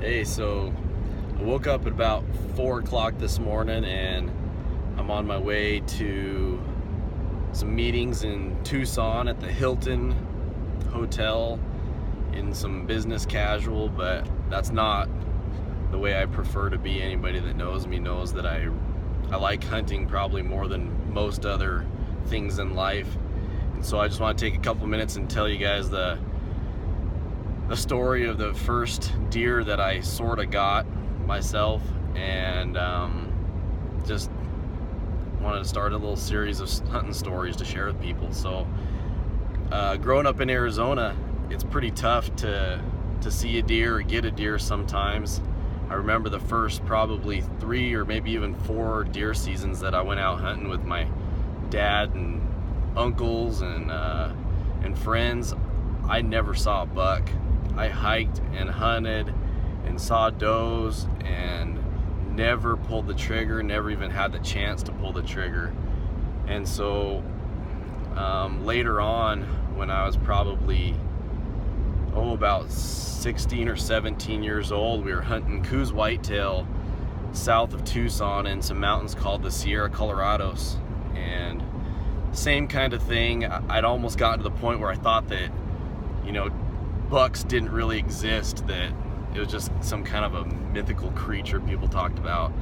Hey, so I woke up at about 4 o'clock this morning and I'm on my way to some meetings in Tucson at the Hilton Hotel in some business casual, but that's not the way I prefer to be. Anybody that knows me knows that I like hunting probably more than most other things in life. And so I just want to take a couple minutes and tell you guys the story of the first deer that I sort of got myself, and just wanted to start a little series of hunting stories to share with people. So growing up in Arizona, it's pretty tough to see a deer or get a deer sometimes. I remember the first probably 3 or maybe even 4 deer seasons that I went out hunting with my dad and uncles and friends. I never saw a buck. I hiked and hunted and saw does and never pulled the trigger, never even had the chance to pull the trigger. And so later on, when I was probably about 16 or 17 years old, we were hunting Coues whitetail south of Tucson in some mountains called the Sierra Colorados. And same kind of thing. I'd almost gotten to the point where I thought that, bucks didn't really exist, that it was just some kind of a mythical creature people talked about.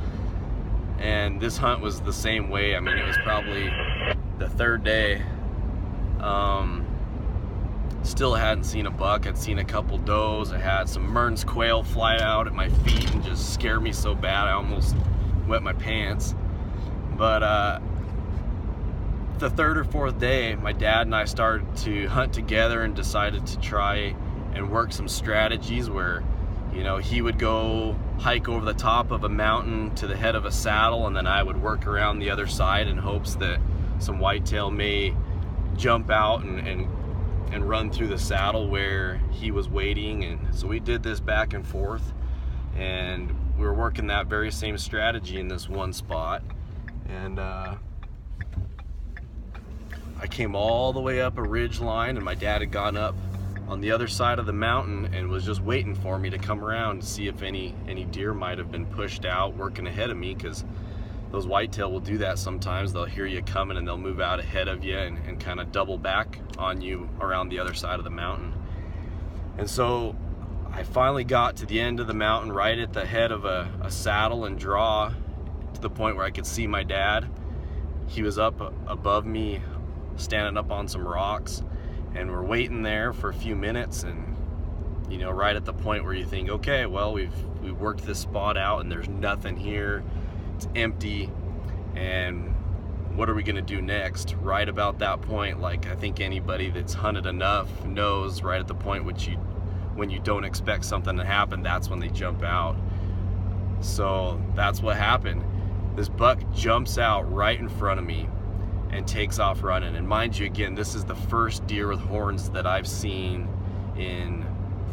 And this hunt was the same way. I mean, it was probably the third day. Still hadn't seen a buck. I'd seen a couple does. I had some Mearns quail fly out at my feet and just scare me so bad I almost wet my pants. But the third or fourth day, my dad and I started to hunt together and decided to try and work some strategies where, he would go hike over the top of a mountain to the head of a saddle, and then I would work around the other side in hopes that some whitetail may jump out and run through the saddle where he was waiting. And so we did this back and forth, and we were working that very same strategy in this one spot. And I came all the way up a ridge line, and my dad had gone up on the other side of the mountain and was just waiting for me to come around to see if any deer might have been pushed out working ahead of me, because those whitetail will do that sometimes. They'll hear you coming and they'll move out ahead of you and kind of double back on you around the other side of the mountain. And so I finally got to the end of the mountain, right at the head of a saddle and draw, to the point where I could see my dad. He was up above me, standing up on some rocks, and we're waiting there for a few minutes. And right at the point where you think, okay, well, we've worked this spot out and there's nothing here, it's empty, and what are we gonna do next? Right about that point, like I think anybody that's hunted enough knows, right at the point when you don't expect something to happen, that's when they jump out. So that's what happened. This buck jumps out right in front of me and takes off running. And mind you, again, this is the first deer with horns that I've seen in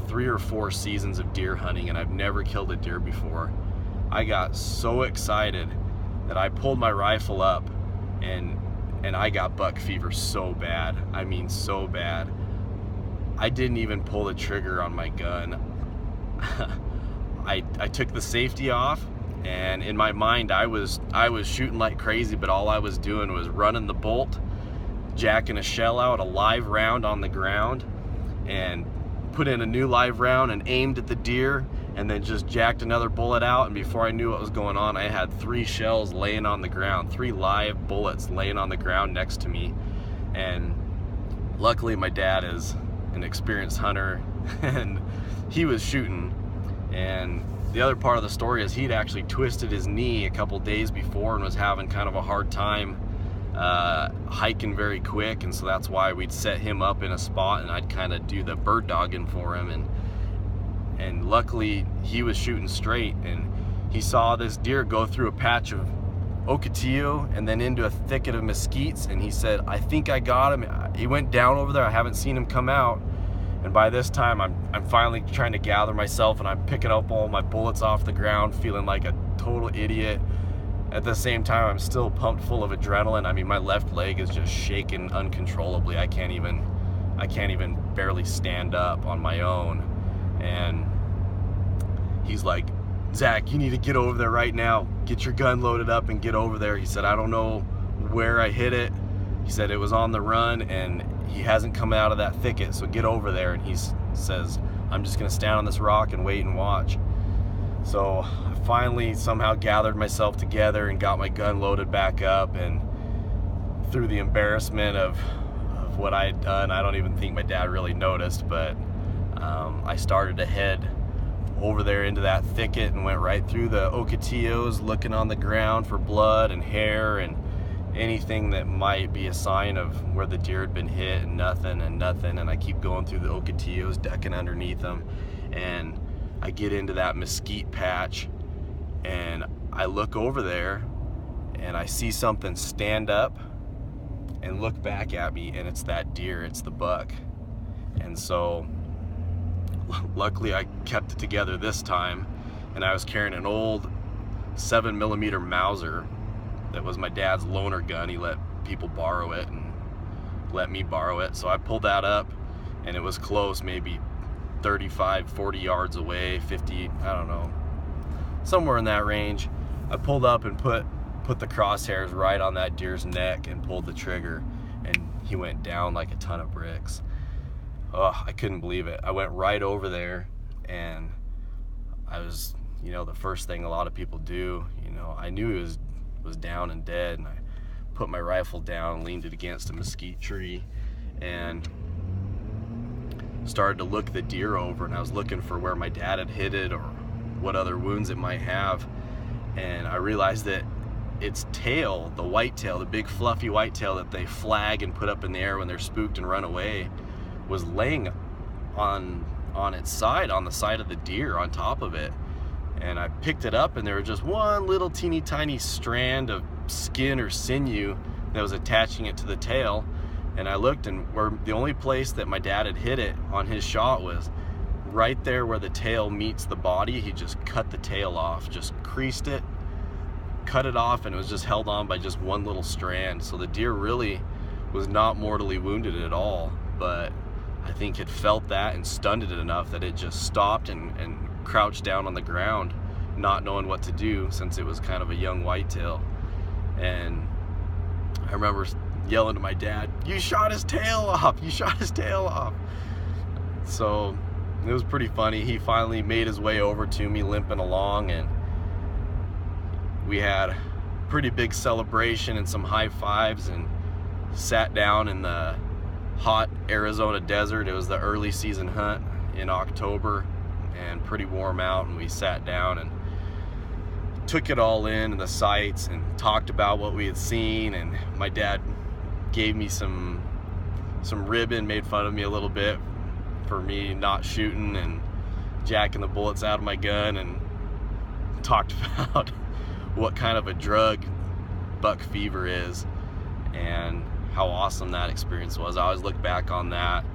3 or 4 seasons of deer hunting, and I've never killed a deer before. I got so excited that I pulled my rifle up, and I got buck fever so bad. I mean, so bad. I didn't even pull the trigger on my gun. I took the safety off, and in my mind I was shooting like crazy, but all I was doing was running the bolt, jacking a shell out, a live round on the ground, and put in a new live round and aimed at the deer, and then just jacked another bullet out. And before I knew what was going on, I had 3 shells laying on the ground, 3 live bullets laying on the ground next to me. And luckily my dad is an experienced hunter and he was shooting. And the other part of the story is he'd actually twisted his knee a couple days before and was having kind of a hard time hiking very quick, and so that's why we'd set him up in a spot and I'd kind of do the bird dogging for him. And luckily he was shooting straight, and he saw this deer go through a patch of ocotillo and then into a thicket of mesquites, and he said, I think I got him. He went down over there. I haven't seen him come out. And by this time, I'm finally trying to gather myself, and I'm picking up all my bullets off the ground, feeling like a total idiot. At the same time, I'm still pumped full of adrenaline. I mean, my left leg is just shaking uncontrollably. I can't even barely stand up on my own. And he's like, Zach, you need to get over there right now. Get your gun loaded up and get over there. He said, I don't know where I hit it. He said it was on the run and he hasn't come out of that thicket, so get over there. And he says, I'm just gonna stand on this rock and wait and watch. So I finally somehow gathered myself together and got my gun loaded back up, and through the embarrassment of what I had done, I don't even think my dad really noticed, but I started to head over there into that thicket and went right through the ocotillos, looking on the ground for blood and hair and anything that might be a sign of where the deer had been hit, and nothing and nothing. And I keep going through the ocotillos, ducking underneath them, and I get into that mesquite patch, and I look over there and I see something stand up and look back at me, and it's that deer, it's the buck. And so luckily I kept it together this time, and I was carrying an old 7mm Mauser that was my dad's loaner gun. He let people borrow it and let me borrow it. So I pulled that up, and it was close, maybe 35, 40 yards away, 50, I don't know, somewhere in that range. I pulled up and put the crosshairs right on that deer's neck and pulled the trigger, and he went down like a ton of bricks. Oh, I couldn't believe it. I went right over there, and I was, you know, the first thing a lot of people do, you know, I knew he was down and dead, and I put my rifle down, leaned it against a mesquite tree, and started to look the deer over, and I was looking for where my dad had hit it or what other wounds it might have. And I realized that its tail, the whitetail, the big fluffy whitetail that they flag and put up in the air when they're spooked and run away, was laying on its side, on the side of the deer, on top of it. And I picked it up, and there was just one little teeny tiny strand of skin or sinew that was attaching it to the tail. And I looked, and where the only place that my dad had hit it on his shot was right there where the tail meets the body. He just cut the tail off, just creased it, cut it off, and it was just held on by just one little strand. So the deer really was not mortally wounded at all, but I think it felt that and stunned it enough that it just stopped and crouched down on the ground, not knowing what to do, since it was kind of a young whitetail. And I remember yelling to my dad, you shot his tail off, you shot his tail off. So it was pretty funny. He finally made his way over to me, limping along, and we had a pretty big celebration and some high fives, and sat down in the hot Arizona desert. It was the early season hunt in October and pretty warm out, and we sat down and took it all in, and the sights, and talked about what we had seen. And my dad gave me some ribbon, made fun of me a little bit for me not shooting and jacking the bullets out of my gun, and talked about what kind of a drug buck fever is and how awesome that experience was. I always look back on that.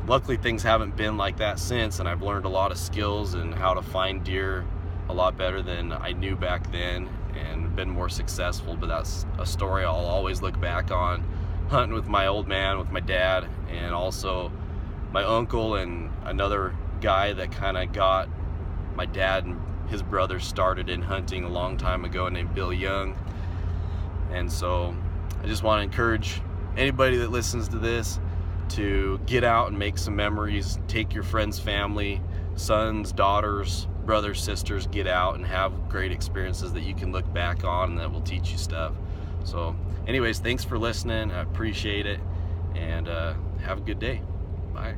Luckily things haven't been like that since, and I've learned a lot of skills and how to find deer a lot better than I knew back then, and been more successful. But that's a story I'll always look back on, hunting with my old man, with my dad, and also my uncle and another guy that kind of got my dad and his brother started in hunting a long time ago, named Bill Young. And so I just want to encourage anybody that listens to this to get out and make some memories. Take your friends, family, sons, daughters, brothers, sisters, get out and have great experiences that you can look back on and that will teach you stuff. So anyways, thanks for listening. I appreciate it, and have a good day. Bye.